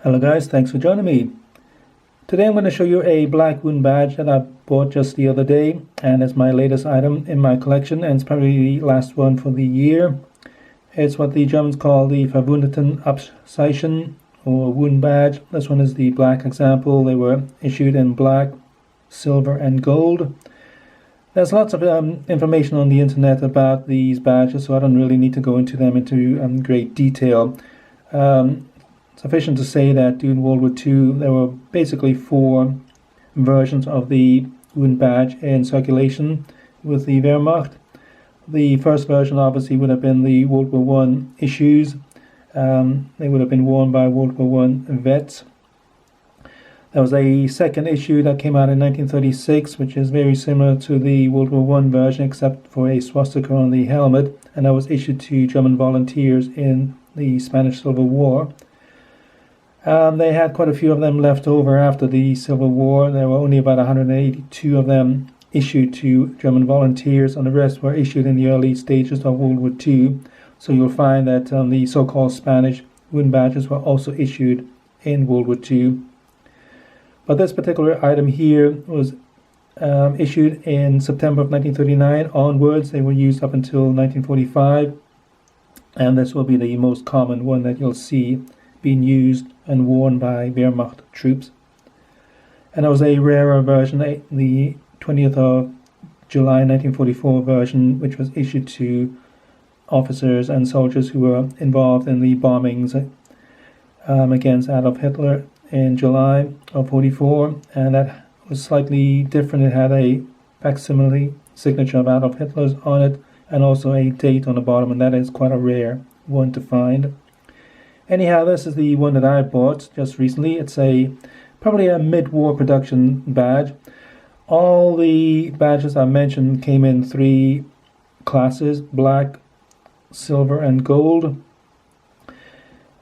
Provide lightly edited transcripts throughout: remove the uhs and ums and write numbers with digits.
Hello guys, thanks for joining me. Today I'm going to show you a black wound badge that I bought just the other day, and it's my latest item in my collection, and it's probably the last one for the year. It's what the Germans call the Verwundeten Abzeichen, or wound badge. This one is the black example. They were issued in black, silver and gold. There's lots of information on the internet about these badges, so I don't really need to go into them into great detail. Sufficient to say that during World War II there were basically 4 versions of the wound badge in circulation with the Wehrmacht. The first version obviously would have been the World War I issues. They would have been worn by World War I vets. There was a second issue that came out in 1936, which is very similar to the World War I version except for a swastika on the helmet, and that was issued to German volunteers in the Spanish Civil War. They had quite a few of them left over after the Civil War. There were only about 182 of them issued to German volunteers, and the rest were issued in the early stages of World War II. So you'll find that the so-called Spanish wound badges were also issued in World War II. But this particular item here was issued in September of 1939 onwards. They were used up until 1945, and this will be the most common one that you'll see being used and worn by Wehrmacht troops. And it was a rarer version, the 20th of July 1944 version, which was issued to officers and soldiers who were involved in the bombings against Adolf Hitler in July of 44, and that was slightly different. It had a facsimile signature of Adolf Hitler's on it, and also a date on the bottom, and that is quite a rare one to find. Anyhow, this is the one that I bought just recently. It's probably a mid-war production badge. All the badges I mentioned came in 3 classes: black, silver and gold.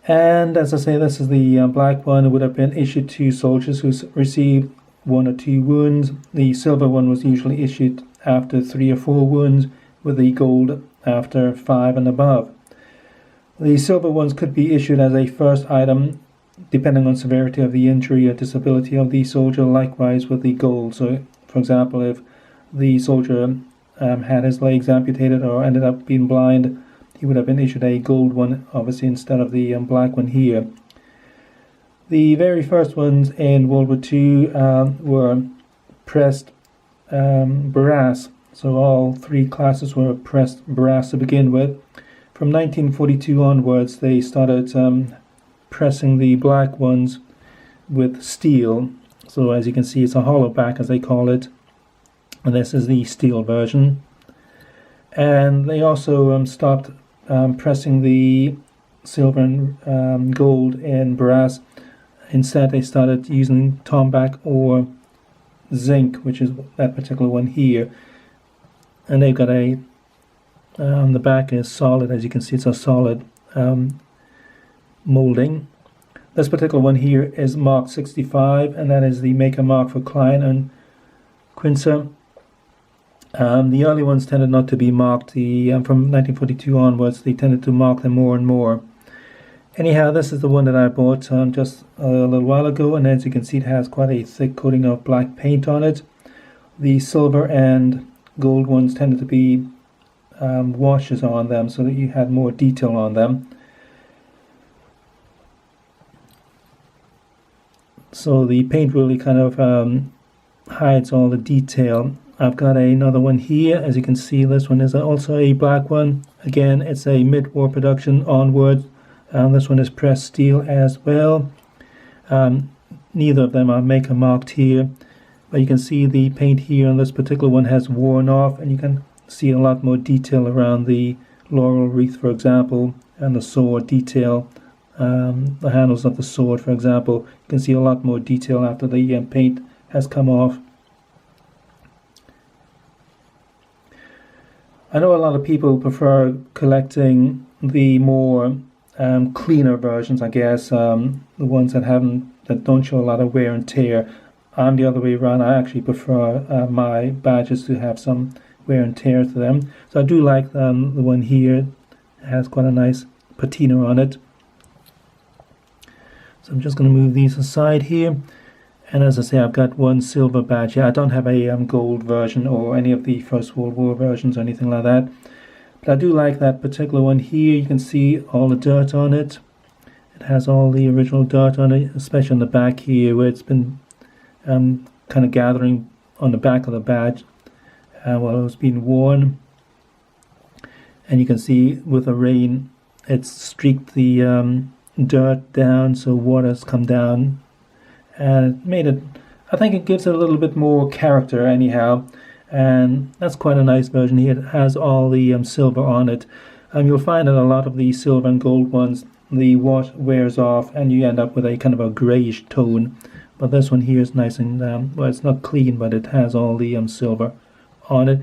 And as I say, this is the black one. It would have been issued to soldiers who received 1 or 2 wounds. The silver one was usually issued after 3 or 4 wounds, with the gold after 5 and above. The silver ones could be issued as a first item depending on severity of the injury or disability of the soldier, likewise with the gold. So for example, if the soldier had his legs amputated or ended up being blind, he would have been issued a gold one, obviously, instead of the black one here. The very first ones in World War II were pressed brass. So all 3 classes were pressed brass to begin with. From 1942 onwards, they started pressing the black ones with steel. So as you can see, it's a hollow back, as they call it, and this is the steel version. And they also stopped pressing the silver and gold in brass. Instead, they started using tombac or zinc, which is that particular one here. And they've got a the back is solid. As you can see, it's a solid molding. This particular one here is marked 65, and that is the maker mark for Klein and Quinzer. The early ones tended not to be marked. From 1942 onwards, they tended to mark them more and more. Anyhow, this is the one that I bought just a little while ago, and as you can see, it has quite a thick coating of black paint on it. The silver and gold ones tended to be washes on them, so that you had more detail on them. So the paint really kind of hides all the detail. I've got another one here. As you can see, this one is also a black one. Again, it's a mid-war production onward. This one is pressed steel as well. Neither of them are maker marked here, but you can see the paint here on this particular one has worn off, and you can see a lot more detail around the laurel wreath, for example, and the sword detail. The handles of the sword, for example, you can see a lot more detail after the paint has come off. I know a lot of people prefer collecting the more cleaner versions, I guess, the ones that don't show a lot of wear and tear. I'm the other way around. I actually prefer my badges to have some wear and tear to them. So I do like the one here. It has quite a nice patina on it. So So I'm just going to move these aside here. And as I say, I've got one silver badge here. I don't have a gold version or any of the First World War versions or anything like that. But I do like that particular one here. You can see all the dirt on it. It has all the original dirt on it, especially on the back here where it's been kind of gathering on the back of the badge while it was being worn. And you can see with the rain, it's streaked the dirt down, so water's come down. And it made it, I think it gives it a little bit more character anyhow. And that's quite a nice version here. It has all the silver on it. You'll find that a lot of the silver and gold ones, the wash wears off and you end up with a kind of a greyish tone. But this one here is nice and, well, it's not clean, but it has all the silver on it.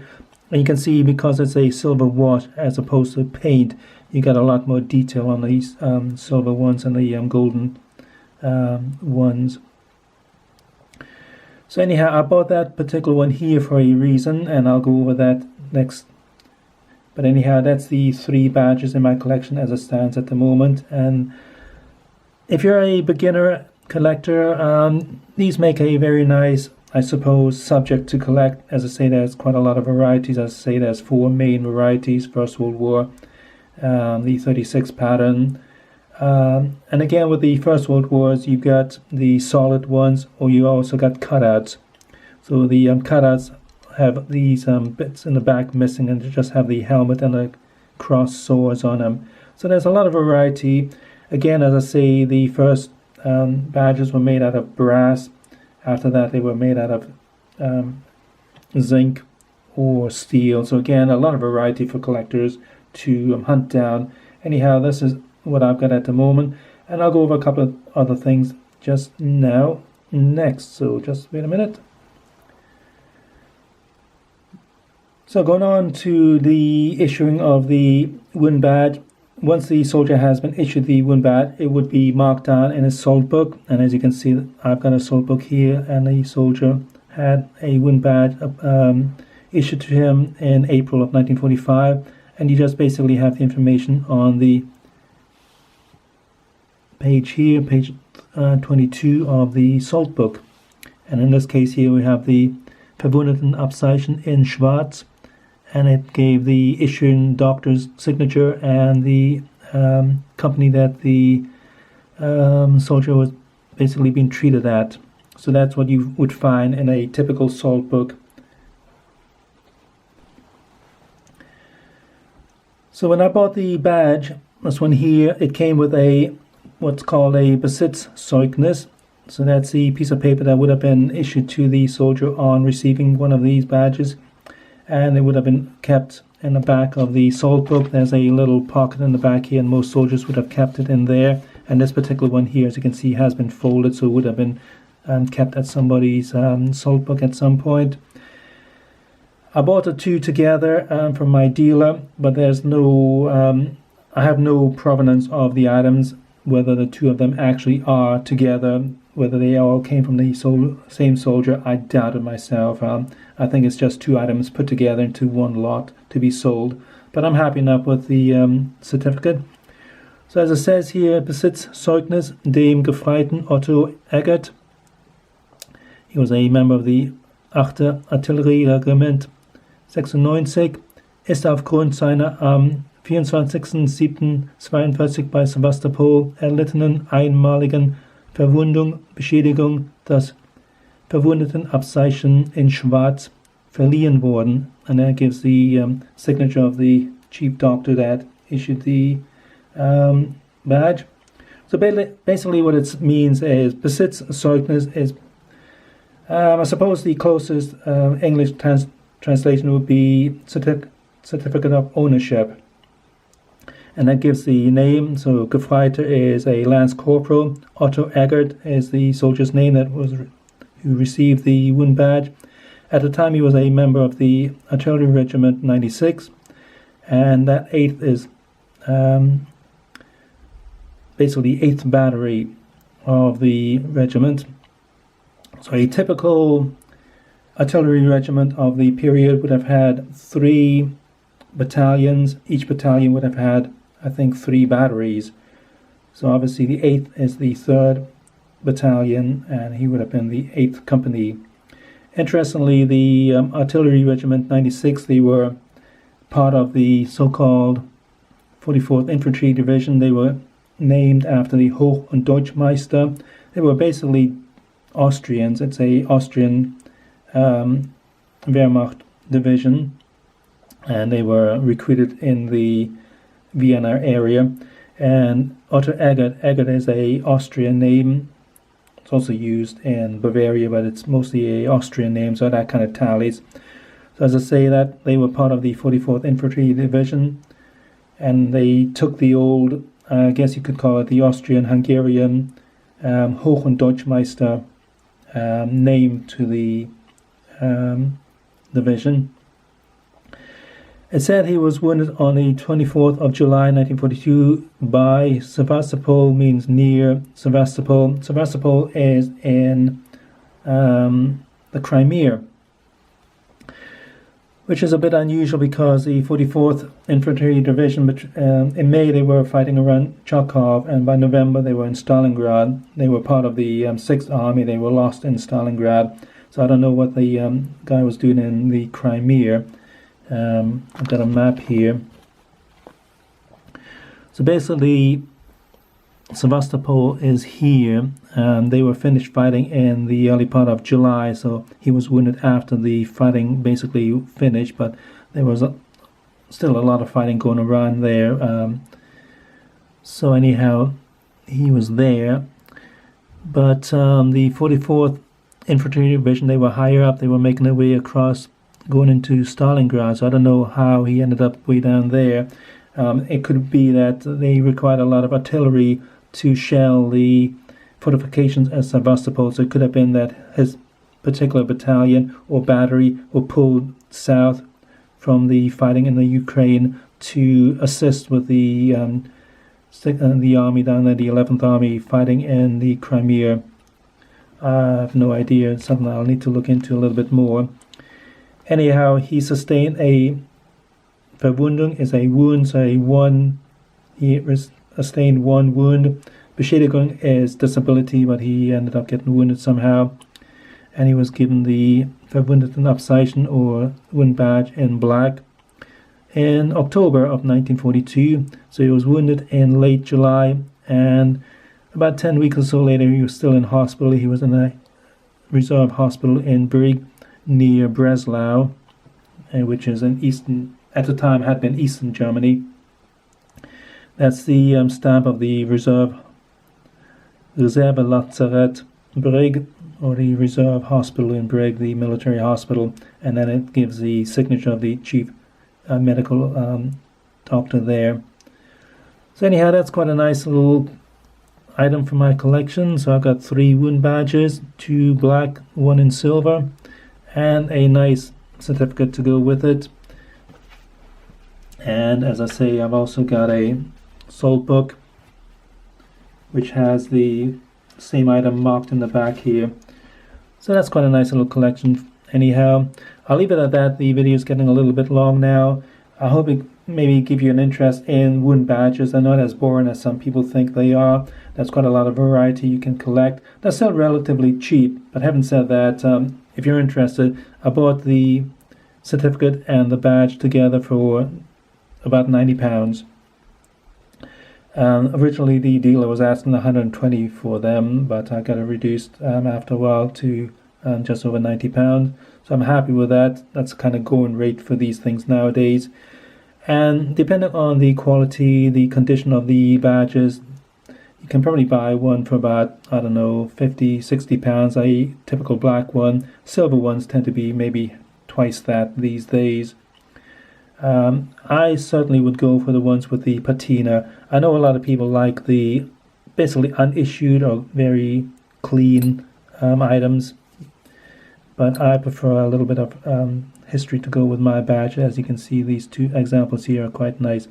And you can see because it's a silver wash as opposed to paint, you got a lot more detail on these silver ones and the golden ones. So anyhow, I bought that particular one here for a reason, and I'll go over that next. But anyhow, that's the 3 badges in my collection as it stands at the moment. And if you're a beginner collector, these make a very nice, I suppose, subject to collect. As I say, there's quite a lot of varieties. As I say, there's 4 main varieties: First World War, the 36 pattern. And again, with the First World Wars, you've got the solid ones, or you also got cutouts. So the cutouts have these bits in the back missing, and they just have the helmet and the cross swords on them. So there's a lot of variety. Again, as I say, the first badges were made out of brass. After that, they were made out of zinc or steel. So again, a lot of variety for collectors to hunt down. Anyhow, this is what I've got at the moment, and I'll go over a couple of other things just now next, so just wait a minute. So going on to the issuing of the wound badge. Once the soldier has been issued the wound badge, it would be marked down in his salt book, and as you can see, I've got a salt book here, and the soldier had a wound badge issued to him in April of 1945, and you just basically have the information on the page here, page 22 of the salt book. And in this case here we have the Verwundetenabzeichen in Schwarz, and it gave the issuing doctor's signature and the company that the soldier was basically being treated at. So that's what you would find in a typical salt book. So when I bought the badge, this one here, it came with a what's called a Besitzzeugnis. So that's the piece of paper that would have been issued to the soldier on receiving one of these badges, and it would have been kept in the back of the salt book. There's a little pocket in the back here, and most soldiers would have kept it in there. And this particular one here, as you can see, has been folded, so it would have been kept at somebody's salt book at some point. I bought the 2 together from my dealer, but there's no I have no provenance of the items, whether the 2 of them actually are together, whether they all came from the same soldier. I doubt it myself. I think it's just 2 items put together into one lot to be sold. But I'm happy enough with the certificate. So as it says here, Besitzzeugnis dem Gefreiten Otto Eggert. He was a member of the 8. Artillerieregiment 96, ist aufgrund seiner am 24.07.42 bei Sevastopol erlittenen einmaligen Verwundung, Beschädigung das Verwundetenabzeichen in Schwarz verliehen worden. And that gives the signature of the chief doctor that issued the badge. So basically what it means is Besitzzeugnis is, I suppose the closest English translation would be certificate of ownership. And that gives the name. So Gefreiter is a Lance Corporal. Otto Eggert is the soldier's name who received the wound badge. At the time he was a member of the Artillery Regiment 96, and that 8th is basically the 8th battery of the regiment. So a typical artillery regiment of the period would have had 3 battalions. Each battalion would have had, I think, 3 batteries. So obviously the 8th is the 3rd Battalion, and he would have been the 8th Company. Interestingly, the Artillery Regiment 96, they were part of the so-called 44th Infantry Division. They were named after the Hoch- und Deutschmeister. They were basically Austrians. It's a Austrian Wehrmacht division, and they were recruited in the Vienna area. And Otto Eggert is a Austrian name. It's also used in Bavaria, but it's mostly a Austrian name, so that kind of tallies. So as I say, that they were part of the 44th Infantry Division, and they took the old, I guess you could call it the Austrian-Hungarian Hoch- und Deutschmeister name to the division. It said he was wounded on the 24th of July 1942 by Sevastopol, means near Sevastopol. Sevastopol is in the Crimea, which is a bit unusual because the 44th Infantry Division, in May they were fighting around Charkov, and by November they were in Stalingrad. They were part of the 6th Army. They were lost in Stalingrad. So I don't know what the guy was doing in the Crimea. I've got a map here. So basically, Sevastopol is here. They were finished fighting in the early part of July, so he was wounded after the fighting basically finished, but there was still a lot of fighting going around there. So anyhow, he was there. But the 44th Infantry Division, they were higher up. They were making their way across, going into Stalingrad, so I don't know how he ended up way down there. It could be that they required a lot of artillery to shell the fortifications at Sevastopol, so it could have been that his particular battalion or battery were pulled south from the fighting in the Ukraine to assist with the army down there, the 11th Army, fighting in the Crimea. I have no idea. It's something I'll need to look into a little bit more. Anyhow, he sustained a Verwundung, is a wound, so he sustained one wound. Beschädigung is disability, but he ended up getting wounded somehow. And he was given the Verwundetenabzeichen or wound badge in black in October of 1942. So he was wounded in late July, and about 10 weeks or so later he was still in hospital. He was in a reserve hospital in Brig near Breslau, which is in eastern, at the time had been eastern Germany. That's the stamp of the Reserve Lazarett Brig, or the Reserve Hospital in Brig, the military hospital, and then it gives the signature of the chief medical doctor there. So anyhow, that's quite a nice little item for my collection. So I've got 3 wound badges, 2 black, 1 in silver, and a nice certificate to go with it. And as I say, I've also got a sold book which has the same item marked in the back here. So that's quite a nice little collection. Anyhow, I'll leave it at that. The video is getting a little bit long now. I hope it maybe give you an interest in wound badges. They're not as boring as some people think they are. There's quite a lot of variety you can collect. They're still relatively cheap, but having said that, if you're interested, I bought the certificate and the badge together for about £90. Originally the dealer was asking 120 for them, but I got it reduced after a while to just over £90. So I'm happy with that. That's kind of going rate for these things nowadays. And depending on the quality, the condition of the badges, you can probably buy one for about, I don't know, 50, 60 pounds, a typical black one. Silver ones tend to be maybe twice that these days. I certainly would go for the ones with the patina. I know a lot of people like the basically unissued or very clean items, but I prefer a little bit of history to go with my badge. As you can see, these 2 examples here are quite nice.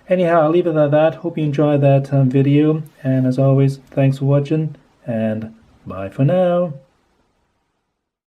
Anyhow, I'll leave it at that. Hope you enjoyed that video, and as always, thanks for watching, and bye for now.